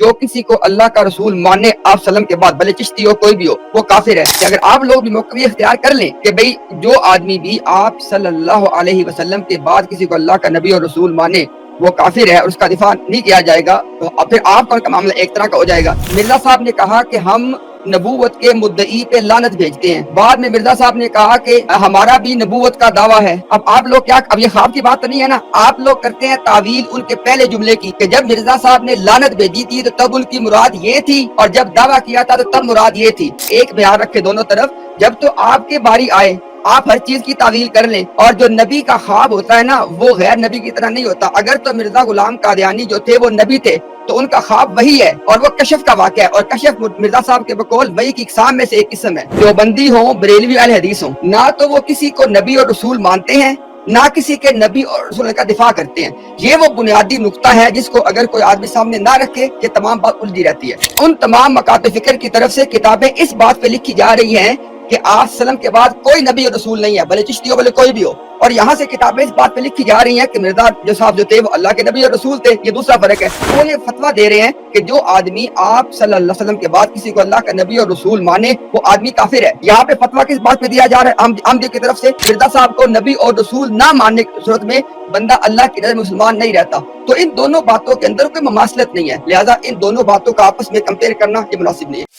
جو کسی کو اللہ کا رسول مانے آپ سلم کے بعد، بھلے چشتی ہو کوئی بھی ہو، وہ کافر ہے۔ کہ اگر آپ لوگ بھی موقع اختیار کر لیں کہ بھئی جو آدمی بھی آپ صلی اللہ علیہ وسلم کے بعد کسی کو اللہ کا نبی اور رسول مانے وہ کافر ہے اور اس کا دفاع نہیں کیا جائے گا، تو پھر آپ کا معاملہ ایک طرح کا ہو جائے گا۔ مرزا صاحب نے کہا کہ ہم نبوت کے مدعی پہ لعنت بھیجتے ہیں۔ بعد میں مرزا صاحب نے کہا کہ ہمارا بھی نبوت کا دعویٰ ہے۔ اب آپ لوگ کیا، اب یہ خواب کی بات تو نہیں ہے نا، آپ لوگ کرتے ہیں تعویل ان کے پہلے جملے کی کہ جب مرزا صاحب نے لعنت بھیجی تھی تو تب ان کی مراد یہ تھی، اور جب دعویٰ کیا تھا تو تب مراد یہ تھی۔ ایک بیان رکھے دونوں طرف، جب تو آپ کے باری آئے آپ ہر چیز کی تعویل کر لیں، اور جو نبی کا خواب ہوتا ہے نا وہ غیر نبی کی طرح نہیں ہوتا۔ اگر تو مرزا غلام قادیانی جو تھے وہ نبی تھے تو ان کا خواب وہی ہے، اور وہ کشف کا واقعہ ہے، اور کشف مرزا صاحب کے بقول وہی کی اقسام میں سے ایک قسم ہے۔ دیوبندی ہوں، بریلوی اہل حدیث ہوں، نہ تو وہ کسی کو نبی اور رسول مانتے ہیں، نہ کسی کے نبی اور رسول کا دفاع کرتے ہیں۔ یہ وہ بنیادی نقطہ ہے جس کو اگر کوئی آدمی سامنے نہ رکھے کہ تمام بات الجھی رہتی ہے۔ ان تمام مکاتب فکر کی طرف سے کتابیں اس بات پہ لکھی جا رہی ہیں کہ آپ سلم کے بعد کوئی نبی اور رسول نہیں ہے، بھلے چشتی ہو بھلے کوئی بھی ہو، اور یہاں سے کتابیں اس بات پہ لکھی جا رہی ہیں کہ مرزا جو صاحب جو تھے وہ اللہ کے نبی اور رسول تھے۔ یہ دوسرا فرق ہے۔ وہ یہ فتویٰ دے رہے ہیں کہ جو آدمی آپ صلی اللہ علیہ وسلم کے بعد کسی کو اللہ کا نبی اور رسول مانے وہ آدمی کافر ہے۔ یہاں پہ فتویٰ کس بات پہ دیا جا رہا ہے؟ عامدی کی طرف سے مرزا صاحب کو نبی اور رسول نہ ماننے کی صورت میں بندہ اللہ کی نظر مسلمان نہیں رہتا۔ تو ان دونوں باتوں کے اندر کوئی مماثلت نہیں ہے، لہٰذا ان دونوں باتوں کا آپس میں کمپیئر کرنا یہ مناسب نہیں ہے۔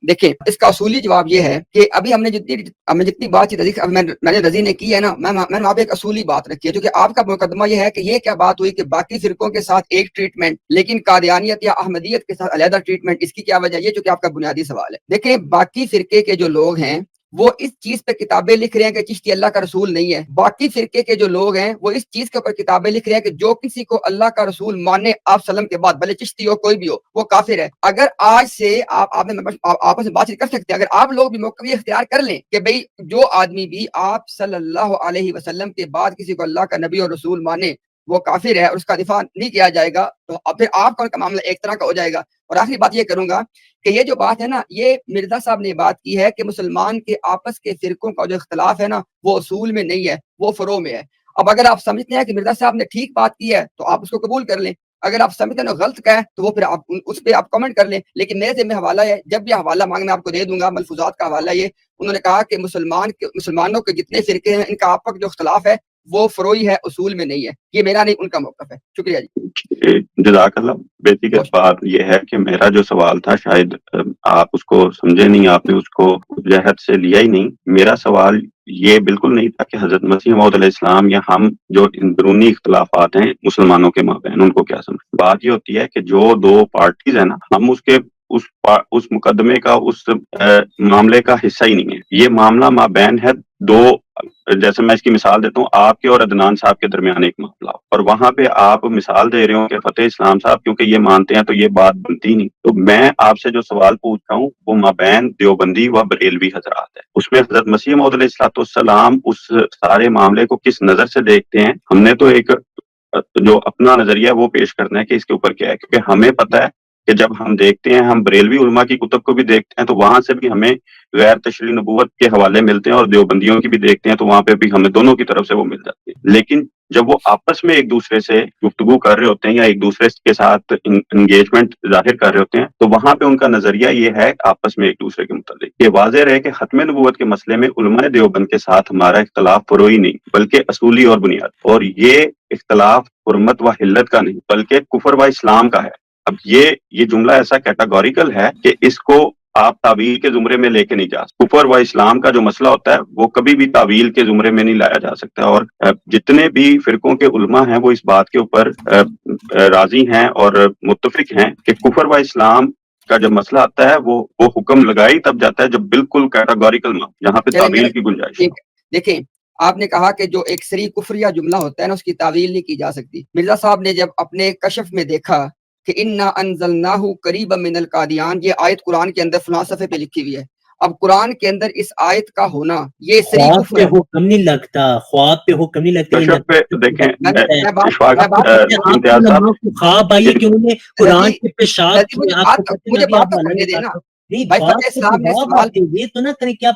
دیکھیں اس کا اصولی جواب یہ ہے کہ ابھی ہم نے جتنی بات چیت میں نے رضی نے کی ہے نا، میں نے وہاں پہ ایک اصولی بات رکھی ہے، جو کہ آپ کا مقدمہ یہ ہے کہ یہ کیا بات ہوئی کہ باقی فرقوں کے ساتھ ایک ٹریٹمنٹ لیکن قادیانیت یا احمدیت کے ساتھ علیحدہ ٹریٹمنٹ، اس کی کیا وجہ؟ یہ جو کہ آپ کا بنیادی سوال ہے۔ دیکھیں باقی فرقے کے جو لوگ ہیں وہ اس چیز پہ کتابیں لکھ رہے ہیں کہ چشتی اللہ کا رسول نہیں ہے۔ باقی فرقے کے جو لوگ ہیں وہ اس چیز کے اوپر کتابیں لکھ رہے ہیں کہ جو کسی کو اللہ کا رسول مانے آپ سلم کے بعد، بھلے چشتی ہو کوئی بھی ہو، وہ کافر ہے۔ اگر آج سے آپ میں بات چیت کر سکتے ہیں، اگر آپ لوگ بھی موقع اختیار کر لیں کہ بھئی جو آدمی بھی آپ صلی اللہ علیہ وسلم کے بعد کسی کو اللہ کا نبی اور رسول مانے وہ کافر ہے اور اس کا دفاع نہیں کیا جائے گا، تو پھر آپ کا معاملہ ایک طرح کا ہو جائے گا۔ اور آخری بات یہ کروں گا کہ یہ جو بات ہے نا، یہ مرزا صاحب نے بات کی ہے کہ مسلمان کے آپس کے فرقوں کا جو اختلاف ہے نا وہ اصول میں نہیں ہے، وہ فروع میں ہے۔ اب اگر آپ سمجھتے ہیں کہ مرزا صاحب نے ٹھیک بات کی ہے تو آپ اس کو قبول کر لیں، اگر آپ سمجھتے ہیں غلط کا ہے تو وہ پھر آپ اس پہ آپ کمنٹ کر لیں۔ لیکن میرے ذمہ حوالہ ہے، جب بھی حوالہ مانگ میں آپ کو دے دوں گا، ملفوظات کا حوالہ یہ انہوں نے کہا کہ مسلمانوں کے جتنے فرقے ہیں ان کا آپس کا جو اختلاف ہے وہ فروعی ہے، اصول میں نہیں ہے۔ یہ میرا نہیں، ان کا موقف ہے۔ شکریہ جی۔ جزاک اللہ۔ بیسیکل بات یہ ہے کہ میرا جو سوال تھا شاید آپ اس کو سمجھے نہیں، آپ نے اس کو جہت سے لیا ہی نہیں۔ میرا سوال یہ بالکل نہیں تھا کہ حضرت مسیح موعود علیہ السلام یا ہم جو اندرونی اختلافات ہیں مسلمانوں کے مابین ان کو کیا سمجھ۔ بات یہ ہوتی ہے کہ جو دو پارٹیز ہیں نا، ہم اس مقدمے کا اس معاملے کا حصہ ہی نہیں ہے۔ یہ معاملہ مابین ہے دو، جیسے میں اس کی مثال دیتا ہوں، آپ کے اور عدنان صاحب کے درمیان ایک معاملہ، اور وہاں پہ آپ مثال دے رہے ہوں کہ فتح اسلام صاحب کیونکہ یہ مانتے ہیں تو یہ بات بنتی نہیں۔ تو میں آپ سے جو سوال پوچھ رہا ہوں وہ مابین دیوبندی و بریلوی حضرات ہے، اس میں حضرت مسیح موعود علیہ السلام اس سارے معاملے کو کس نظر سے دیکھتے ہیں۔ ہم نے تو ایک جو اپنا نظریہ وہ پیش کرنا ہے کہ اس کے اوپر کیا ہے، کیونکہ ہمیں پتہ ہے کہ جب ہم دیکھتے ہیں، ہم بریلوی علماء کی کتب کو بھی دیکھتے ہیں تو وہاں سے بھی ہمیں غیر تشریح نبوت کے حوالے ملتے ہیں، اور دیوبندیوں کی بھی دیکھتے ہیں تو وہاں پہ بھی ہمیں دونوں کی طرف سے وہ مل جاتے ہیں۔ لیکن جب وہ آپس میں ایک دوسرے سے گفتگو کر رہے ہوتے ہیں یا ایک دوسرے کے ساتھ انگیجمنٹ ظاہر کر رہے ہوتے ہیں تو وہاں پہ ان کا نظریہ یہ ہے آپس میں ایک دوسرے کے متعلق یہ واضح رہے کہ ختم نبوت کے مسئلے میں علماء دیوبند کے ساتھ ہمارا اختلاف فروعی نہیں بلکہ اصولی اور بنیاد، اور یہ اختلاف حرمت و حلت کا نہیں بلکہ کفر و اسلام کا ہے۔ اب یہ جملہ ایسا کیٹاگوریکل ہے کہ اس کو آپ تعویل کے زمرے میں لے کے نہیں جا سکتے۔ کفر و اسلام کا جو مسئلہ ہوتا ہے وہ کبھی بھی تعویل کے زمرے میں نہیں لایا جا سکتا، اور جتنے بھی فرقوں کے علماء ہیں وہ اس بات کے اوپر راضی ہیں اور متفق ہیں کہ کفر و اسلام کا جب مسئلہ آتا ہے وہ حکم لگائی تب جاتا ہے جب بالکل کیٹاگوریکل جہاں پہ تعویل کی گنجائش ہو۔ دیکھیں آپ نے کہا کہ جو ایک صریح کفریہ جملہ ہوتا ہے نا اس کی تعویل نہیں کی جا سکتی۔ مرزا صاحب نے جب اپنے کشف میں دیکھا کہ انا انزلناہ قریبا من القادیان، یہ آیت قرآن کے اندر فلاں صفحے پہ لکھی ہوئی ہے، اب قرآن کے اندر اس آیت کا ہونا یہ صریح کفر ہے۔ حکم نہیں لگتا، خواب پہ حکم نہیں لگتا۔ کشف پہ دیکھیں خواب آئیے کہ انہوں نے قرآن کے پیشاب مجھے بات کرنے دینا۔ یہ تو نہ کریں کہ آپ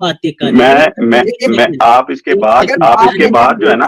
باتیں کر رہے میں ہیں آپ اس کے بعد جو ہے نا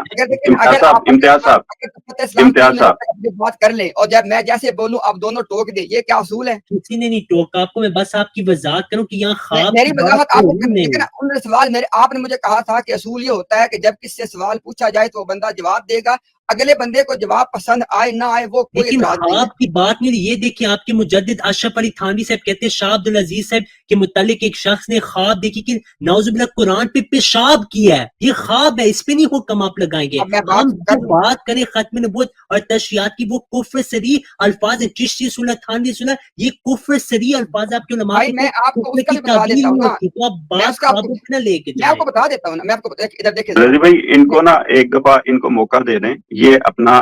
امتیاز صاحب بات کر لیں اور جب میں جیسے بولوں آپ دونوں ٹوک دیں، یہ کیا اصول ہے؟ کسی نے نہیں ٹوکا آپ کو، میں بس آپ کی وضاحت کروں کہ یہاں خواب میری کی وضاحت بات آپ ہو نے ہی لیکن نہیں. ان نے سوال میرے آپ نے مجھے کہا تھا کہ اصول یہ ہوتا ہے کہ جب کس سے سوال پوچھا جائے تو وہ بندہ جواب دے گا، اگلے بندے کو جواب پسند آئے نہ آئے وہ کوئی لیکن اعتراض نہیں ہے. خواب کی بات نہیں. یہ دیکھیے آپ کے مجدد اشرف علی تھانوی صاحب کہتے ہیں شاہ عبد العزیز صاحب کے متعلق ایک شخص نے خواب دیکھی کہ نعوذ باللہ قرآن پہ پیشاب کیا ہے. یہ خواب ہے، اس پہ نہیں حکم آپ لگائیں گے. اب میں ہم بات جو بات کریں ختم نبوت اور تشریعات کی وہ کفر سری الفاظ ہیں. چشتی سننا، تھانوی سننا، یہ کفر سری الفاظ آپ کے علماء بھائی کے میں آپ کو اس کفر کا کی بھی بتا تعبیر دیتا ہوں نہیں نا، ہوتی. تو آپ میں بات اس کا خوابوں پہ نہ لے کے میں آپ جائیں. کو بتا دیتا ہوں نا، میں آپ کو ادھر دیکھیں ذرا. رضی بھائی ان کو نا ایک دفعہ ان کو موقع دے دیں، یہ اپنا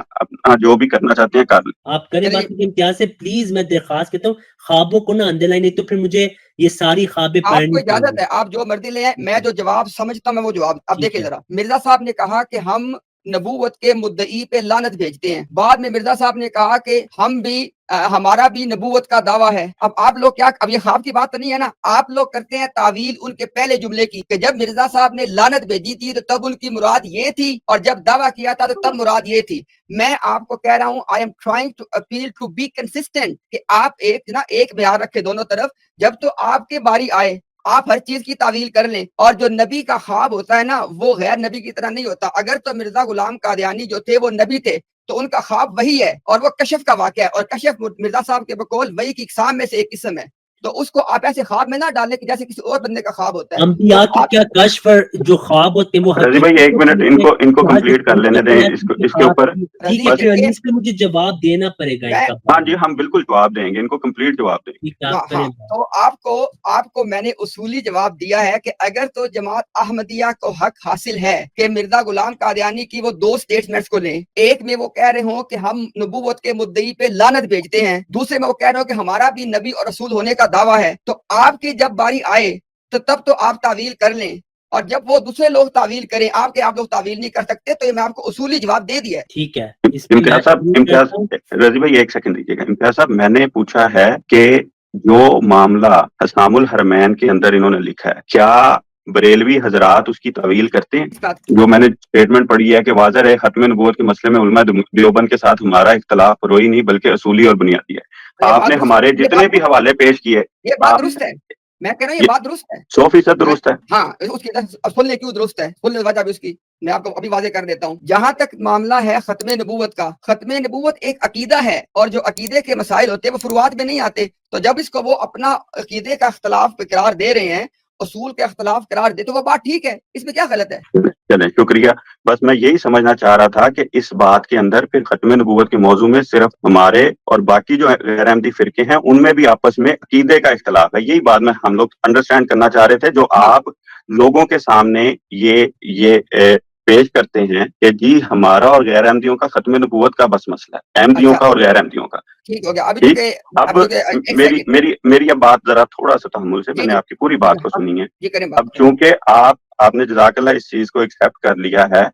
جو بھی کرنا چاہتے ہیں کر لیں. آپ کریں چلیے بات کے امتیاز سے پلیز میں درخواست کرتا ہوں خوابوں کو نہ اندر لائیں، نہیں تو پھر مجھے یہ ساری خوابیں آپ کو پڑھنی پڑیں اجازت گی. ہے آپ جو مرضی لیں، میں جو جواب سمجھتا ہوں میں وہ جواب. اب ٹھیک دیکھیں ہے. ذرا، مرزا صاحب نے کہا کہ ہم نبوت کے مدعی پہ لعنت بھیجتے ہیں. بعد میں مرزا صاحب نے کہا کہ ہم بھی ہمارا بھی نبوت کا دعویٰ ہے. اب آپ لوگ کیا، اب یہ خواب کی بات تو نہیں ہے نا، آپ لوگ کرتے ہیں تعویل ان کے پہلے جملے کی کہ جب مرزا صاحب نے لعنت بھیجی تھی تو تب ان کی مراد یہ تھی، اور جب دعویٰ کیا تھا تو تب مراد یہ تھی. میں آپ کو کہہ رہا ہوں I am trying to appeal to be consistent کہ آپ ایک معیار رکھے دونوں طرف. جب تو آپ کے باری آئے آپ ہر چیز کی تعویل کر لیں، اور جو نبی کا خواب ہوتا ہے نا وہ غیر نبی کی طرح نہیں ہوتا. اگر تو مرزا غلام قادیانی جو تھے وہ نبی تھے تو ان کا خواب وہی ہے، اور وہ کشف کا واقعہ ہے، اور کشف مرزا صاحب کے بقول وہی کی اقسام میں سے ایک قسم ہے. تو اس کو آپ ایسے خواب میں نہ ڈالیں کہ جیسے کسی اور بندے کا خواب ہوتا ہے. انبیاء تو کی آپ کیا کشف جو خواب ہوتے ہیں وہ رضی بھائی حقیقت ایک ہوتے منٹ ہیں. ان کو بعض کمپلیٹ کر لینے دیں اس کے اوپر. ٹھیک ہے بس پھر علی سے مجھے جواب دینا پڑے گا ان کا. ہاں جی ہم بالکل جواب دیں گے، ان کو کمپلیٹ جواب دیں گے. ٹھیک ہے آپ کریں ہاں بات. تو آپ کو میں نے اصولی جواب دیا ہے کہ اگر تو جماعت احمدیہ کو حق حاصل ہے کہ مرزا غلام قادیانی کی وہ دو سٹیٹمنٹس کو لیں، ایک میں وہ کہہ رہے ہوں کہ ہم نبوت کے مدعی پہ لعنت بھیجتے ہیں، دوسرے میں وہ کہہ رہے ہوں کہ ہمارا بھی نبی اور رسول ہونے کا دعویٰ ہے، تو آپ کی جب باری آئے تو تب تو آپ تعویل کر لیں، اور جب وہ دوسرے لوگ تعویل کریں آپ لوگ تعویل نہیں کر سکتے. تو یہ میں آپ کو اصولی جواب دے دیا ہے. ٹھیک ہے اس پہ امتیاز صاحب رضی بھائی ایک سیکنڈ دیجیے گا. امتیاز صاحب میں نے پوچھا ہے کہ جو معاملہ حسام الحرمین کے اندر انہوں نے لکھا ہے کیا بریلوی حضرات اس کی تعویل کرتے ہیں؟ جو میں نے اسٹیٹمنٹ پڑھی ہے کہ واضح ہے ختم نبوت کے مسئلے میں علماء دیوبند کے ساتھ ہمارا اختلاف روئی نہیں بلکہ اصولی اور بنیادی ہے. آپ نے ہمارے جتنے بھی حوالے پیش کیے یہ بات درست ہے، میں کہہ رہا ہوں یہ بات درست ہے 100% درست ہے. ہاں اس کی سننے کیوں درست ہے، سننے وجہ بھی اس کی میں آپ کو ابھی واضح کر دیتا ہوں. جہاں تک معاملہ ہے ختم نبوت کا، ختم نبوت ایک عقیدہ ہے، اور جو عقیدے کے مسائل ہوتے ہیں وہ فروعات میں نہیں آتے. تو جب اس کو وہ اپنا عقیدے کا اختلاف قرار دے رہے ہیں، اصول کے اختلاف قرار دے، تو وہ بات ٹھیک ہے، اس میں کیا غلط ہے؟ چلیں شکریہ. بس میں یہی سمجھنا چاہ رہا تھا کہ اس بات کے اندر پھر ختم نبوت کے موضوع میں صرف ہمارے اور باقی جو غیر احمدی فرقے ہیں ان میں بھی آپس میں عقیدے کا اختلاف ہے. یہی بات میں ہم لوگ انڈرسٹینڈ کرنا چاہ رہے تھے جو آپ لوگوں کے سامنے یہ پیش کرتے ہیں کہ جی ہمارا اور غیر احمدیوں کا ختم نبوت کا بس مسئلہ ہے، احمدیوں کا اور غیر احمدیوں کا. ٹھیک ہو گیا. ابھی ٹھیک. چونکہ اب میری اب بات ذرا تھوڑا سا تحمل سے، میں نے آپ کی پوری بات کو سنی ہے. جی کریں اب بات. چونکہ آپ نے جزاک اللہ اس چیز کو ایکسیپٹ کر لیا ہے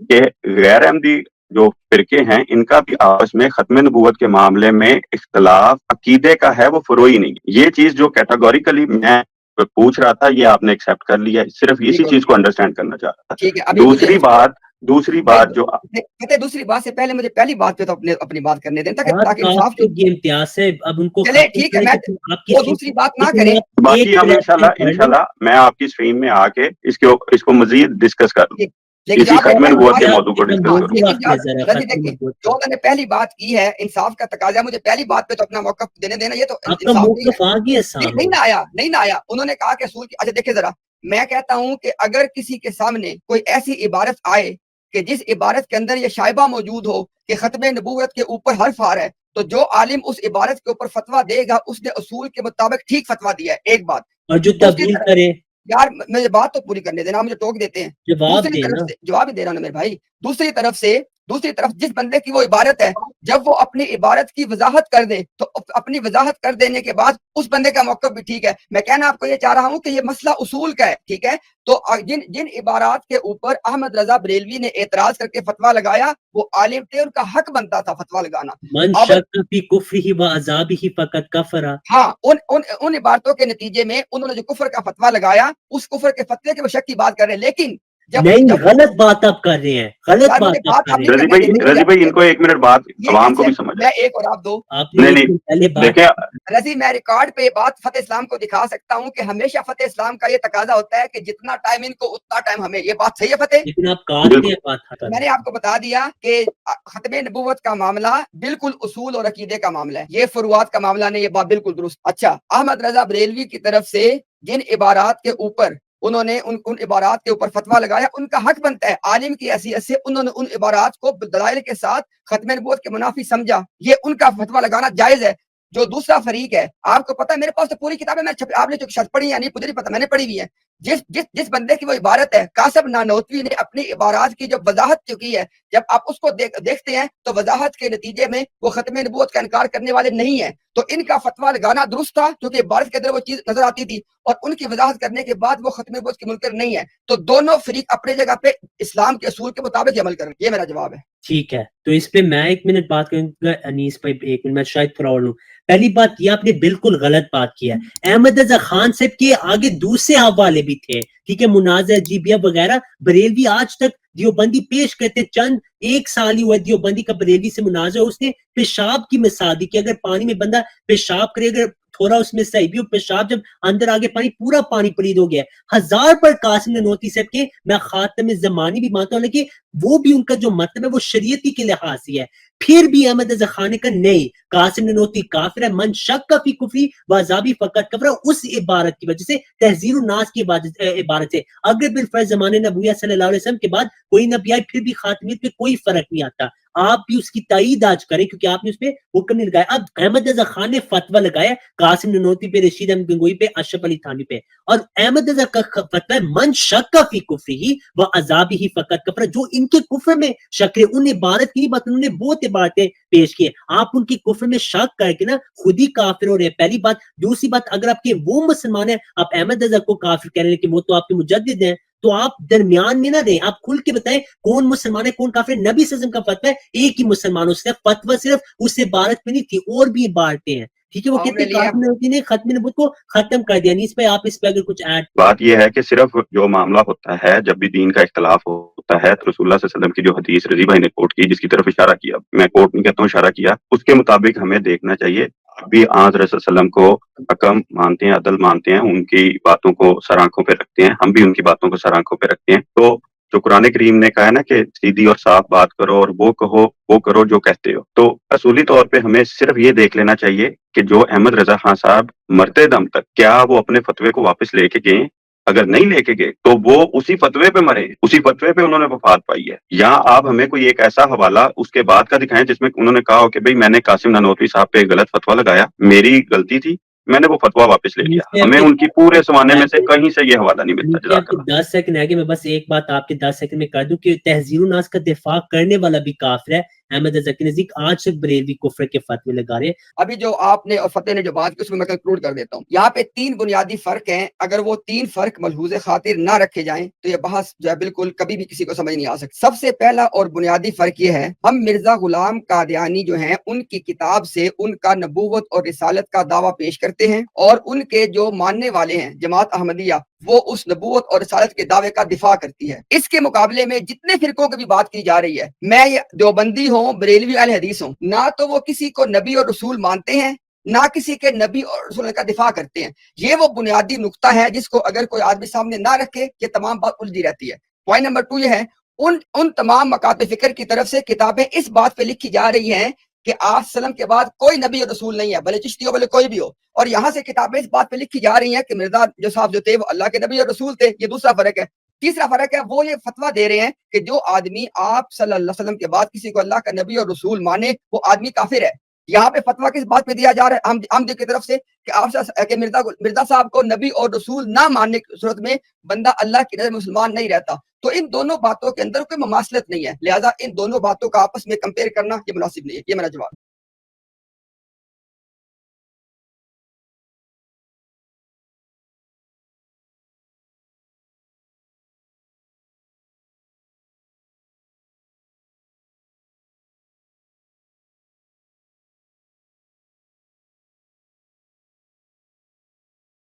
کہ غیر احمدی جو فرقے ہیں ان کا بھی آپس میں ختم نبوت کے معاملے میں اختلاف عقیدے کا ہے، وہ فروئی نہیں. یہ چیز جو کیٹاگوریکلی میں پوچھ رہا تھا یہ آپ نے ایکسیپٹ کر لیا. صرف اسی چیز کو انڈرسٹینڈ کرنا چاہ رہا تھا. ٹھیک ہے. دوسری بات جو دوسری بات سے پہلے مجھے پہلی بات پہ تو اپنی بات کرنے دیں تاکہ انصاف. یہ امتیاز سے اب ان کو چلے ٹھیک ہے، وہ دوسری بات نہ کریں. باقی ہم انشاءاللہ میں آپ کی اسٹریم میں آ کے اس کو مزید ڈسکس کر لوں. اسی ختم نبوت کے موضوع کو ڈسکس کروں. دیکھیں جو میں نے پہلی بات کی ہے انصاف کا تقاضا، مجھے پہلی بات پہ تو اپنا موقف دینے دینا، یہ تو انصاف نہیں نہ آیا. انہوں نے کہا کہ اصول کی. اچھا دیکھیں ذرا، میں کہتا ہوں کہ اگر کسی کے سامنے کوئی ایسی عبارت آئے کہ جس عبارت کے اندر یہ شائبہ موجود ہو کہ ختم نبوت کے اوپر حرف آ رہا ہے، تو جو عالم اس عبارت کے اوپر فتویٰ دے گا اس نے اصول کے مطابق ٹھیک فتویٰ دیا ہے. ایک بات. اور جو تبدیل کرے، یار مجھے بات تو پوری کرنے دینا، مجھے ٹوک دیتے ہیں. دوسری طرف سے جواب ہی دے رہا ہوں میرے بھائی. دوسری طرف سے دوسری طرف جس بندے کی وہ عبارت ہے جب وہ اپنی عبارت کی وضاحت کر دے تو اپنی وضاحت کر دینے کے بعد اس بندے کا موقف بھی ٹھیک ہے. میں کہنا آپ کو یہ چاہ رہا ہوں کہ یہ مسئلہ اصول کا ہے, ٹھیک ہے. تو جن عبارات کے اوپر احمد رضا بریلوی نے اعتراض کر کے فتویٰ لگایا وہ عالم تھے, ان کا حق بنتا تھا فتویٰ لگانا. من اب شک فی کفرہ و عذابہ فقد کفر. ہاں ان عبارتوں کے نتیجے میں انہوں نے جو کفر کا فتویٰ لگایا اس کفر کے فتوے کے وہ شک کی بات کر رہے ہیں, لیکن نہیں, غلط بات آپ کر رہے ہیں, غلط یار بات مجھے آپ بات کر آپ رہے نہیں ہیں. کرنے رضی بھائی ان کو ایک منٹ بات یہ عوام کو بھی ایسے سمجھ میں ایک اور آپ دو. آپ نے نہیں پہلے بات دیکھیں رضی میں ریکارڈ پہ یہ بات فتح اسلام کو دکھا سکتا ہوں کہ ہمیشہ فتح اسلام کا یہ تقاضا ہوتا ہے کہ جتنا ٹائم ان کو اتنا ٹائم ہمیں. یہ بات صحیح ہے فتح؟ لیکن آپ کاٹتے ہیں بات. میں نے آپ کو بتا دیا کہ ختم نبوت کا معاملہ بالکل اصول اور عقیدے کا معاملہ ہے, یہ فروعات کا معاملہ نہیں. یہ بات بالکل درست. اچھا, احمد رضا بریلوی کی طرف سے جن عبارات کے اوپر انہوں نے ان عبارات کے اوپر فتویٰ لگایا ان کا حق بنتا ہے عالم کی حیثیت سے, انہوں نے ان عبارات کو دلائل کے ساتھ ختم نبوت کے منافی سمجھا, یہ ان کا فتویٰ لگانا جائز ہے. جو دوسرا فریق ہے, آپ کو پتا ہے میرے پاس تو پوری کتابیں آپ نے جو شرط پڑھی ہے نہیں مجھے نہیں پتا, میں نے پڑھی ہوئی ہے. جس بندے کی وہ عبارت ہے قاسم نانوتوی نے اپنی عبارات کی جب وضاحت چکی ہے, جب آپ اس کو دیکھتے ہیں تو وضاحت کے نتیجے میں وہ ختم نبوت کا انکار کرنے والے نہیں ہیں. تو ان کا فتویٰ لگانا درست تھا کیونکہ عبارت کے اندر وہ چیز نظر آتی تھی اور ان کی وضاحت کرنے کے بعد وہ ختم نبوت کے منکر نہیں ہے. تو دونوں فریق اپنے جگہ پہ اسلام کے اصول کے مطابق عمل کریں, یہ میرا جواب ہے. ٹھیک ہے, تو اس پہ میں ایک منٹ بات کروں گا انیس بھائی, ایک منٹ میں شاید تھوڑا اور لوں. پہلی بات یہ آپ نے بالکل غلط بات کیا ہے. احمد رضا خان صاحب کے آگے دوسرے حوالے بھی تھے, ٹھیک ہے, مناظر جیبیا وغیرہ. بریلوی آج تک دیوبندی پیش کرتے, چند ایک سال ہی ہوا دیوبندی کا بریلوی سے مناظر, اس نے پیشاب کی مثال دی کہ اگر پانی میں بندہ پیشاب کرے, اگر تھوڑا اس میں صحیح بھی ہو, پیشاب جب اندر آگے پانی پورا پانی پلید ہو گیا. ہزار پر قاسم نانوتوی صاحب کے میں خاتم زمانی بھی مانتا ہوں, لیکن وہ بھی ان کا جو مطلب ہے وہ شریعتی کے لحاظ سے ہے. پھر بھی احمد رضا خان نے کہا نہیں, قاسم نانوتوی کافر ہے, من شک فی کفری و عذابی فقط کفر. اس عبارت کی وجہ سے, تحذیر الناس کی عبارت سے, اگر بالفرض زمانے نبویہ صلی اللہ علیہ وسلم کے بعد کوئی نبی آئے پھر بھی خاتمیت پہ کوئی فرق نہیں آتا. آپ بھی اس کی تائید آج کریں کیونکہ آپ نے اس پہ حکم نہیں لگایا. اب احمد رضا خان نے فتویٰ لگایا قاسم نانوتوی پہ, رشید احمد گنگوئی پہ, اشرف علی تھانوی پہ, اور احمد رضا کا فتویٰ ہے من شک فی کفری و عذابہ فقط کفر. جو ان کے کفر میں شک ہے, ان عبارت کی بات, انہوں نے بہت عبارتیں پیش کی, آپ ان کی کفر میں شک کر کے نا خود ہی کافر ہو رہے. پہلی بات. دوسری بات, اگر آپ کے وہ مسلمان ہیں, آپ احمد رضا کو کافر کہہ رہے ہیں لیکن وہ تو آپ کے مجدد ہیں, تو آپ درمیان میں نہ رہیں, آپ کھل کے بتائیں کون مسلمان ہے کون کافر ہے. نبی صلی اللہ علیہ وسلم کا فتویٰ ہے ایک ہی مسلمان, اس کا فتویٰ صرف اس عبارت میں نہیں تھی, اور بھی عبارتیں ہیں, ٹھیک ہے. وہ کہتے ہیں قاسم نانوتوی نے ختم نبوت کو ختم کر دیا. نہیں, اس پہ آپ اس پہ اگر کچھ ایڈ. بات یہ ہے کہ صرف جو معاملہ ہوتا ہے جب بھی دین کا اختلاف ہوتا ہے تو رسول اللہ صلی اللہ علیہ وسلم کی جو حدیث رضی بھائی نے کوٹ کی, جس کی طرف اشارہ کیا, میں کوٹ نہیں کہتا ہوں, اشارہ کیا, اس کے مطابق ہمیں دیکھنا چاہیے. اب بھی آن رسول وسلم کو حکم مانتے ہیں, عدل مانتے ہیں, ان کی باتوں کو سر آنکھوں پہ رکھتے ہیں, ہم بھی ان کی باتوں کو سر آنکھوں پہ رکھتے ہیں. تو جو قرآن کریم نے کہا ہے نا کہ سیدھی اور صاف بات کرو اور وہ کہو, وہ کرو جو کہتے ہو, تو اصولی طور پہ ہمیں صرف یہ دیکھ لینا چاہیے کہ جو احمد رضا خان صاحب مرتے دم تک کیا وہ اپنے فتوے کو واپس لے کے گئے. اگر نہیں لے کے گئے تو وہ اسی فتوے پہ مرے, اسی فتوے پہ انہوں نے وفات پائی ہے. یا آپ ہمیں کوئی ایک ایسا حوالہ اس کے بعد کا دکھائیں جس میں انہوں نے کہا ہو کہ بھئی میں نے قاسم نانوتوی صاحب پہ غلط فتویٰ لگایا, میری غلطی تھی, میں نے وہ فتویٰ واپس لے لیا. ہمیں ان کی پورے زمانے میں سے کہیں سے یہ حوالہ نہیں ملتا. جزاک اللہ. 10 سیکنڈ ہے کہ میں بس ایک بات آپ کے 10 سیکنڈ میں کر دوں کہ تحذیر الناس کا دفاع کرنے والا بھی کافر ہے. احمد رضا کے نزدیک آج تک بریلوی کفر کے فتوے لگا رہے. ابھی جو آپ نے اور فتح نے جو بات کی اس میں کنکلوڈ کر دیتا ہوں. یہاں پہ 3 بنیادی فرق ہیں, اگر وہ 3 فرق ملحوظ خاطر نہ رکھے جائیں تو یہ بحث جو ہے بالکل کبھی بھی کسی کو سمجھ نہیں آ سکتی. سب سے پہلا اور بنیادی فرق یہ ہے, ہم مرزا غلام قادیانی جو ہیں ان کی کتاب سے ان کا نبوت اور رسالت کا دعویٰ پیش کرتے ہیں, اور ان کے جو ماننے والے ہیں جماعت احمدیہ وہ اس نبوت اور رسالت کے دعوے کا دفاع کرتی ہے. اس کے مقابلے میں جتنے فرقوں کی بھی بات کی جا رہی ہے, میں دیوبندی ہوں, بریلوی اہل حدیث ہوں, نہ تو وہ کسی کو نبی اور رسول مانتے ہیں, نہ کسی کے نبی اور رسول کا دفاع کرتے ہیں. یہ وہ بنیادی نقطہ ہے جس کو اگر کوئی آدمی سامنے نہ رکھے یہ تمام بات الجھی رہتی ہے. پوائنٹ نمبر 2 یہ ہے, ان تمام مکاتب فکر کی طرف سے کتابیں اس بات پہ لکھی جا رہی ہیں کہ آپ وسلم کے بعد کوئی نبی اور رسول نہیں ہے, بھلے چشتی ہو بھلے کوئی بھی ہو. اور یہاں سے کتابیں اس بات پہ لکھی جا رہی ہیں کہ مرزا جو صاحب جو تھے وہ اللہ کے نبی اور رسول تھے. یہ دوسرا فرق ہے. تیسرا فرق ہے, وہ یہ فتویٰ دے رہے ہیں کہ جو آدمی آپ صلی اللہ علیہ وسلم کے بعد کسی کو اللہ کا نبی اور رسول مانے وہ آدمی کافر ہے. یہاں پہ فتویٰ کس بات پہ دیا جا رہا ہے احمدیوں کی طرف سے کہ آپ کہ مرزا صاحب کو نبی اور رسول نہ ماننے کی صورت میں بندہ اللہ کی نظر مسلمان نہیں رہتا. تو ان دونوں باتوں کے اندر کوئی مماثلت نہیں ہے، لہٰذا ان دونوں باتوں کا آپس میں کمپیئر کرنا یہ مناسب نہیں ہے. یہ میرا جواب.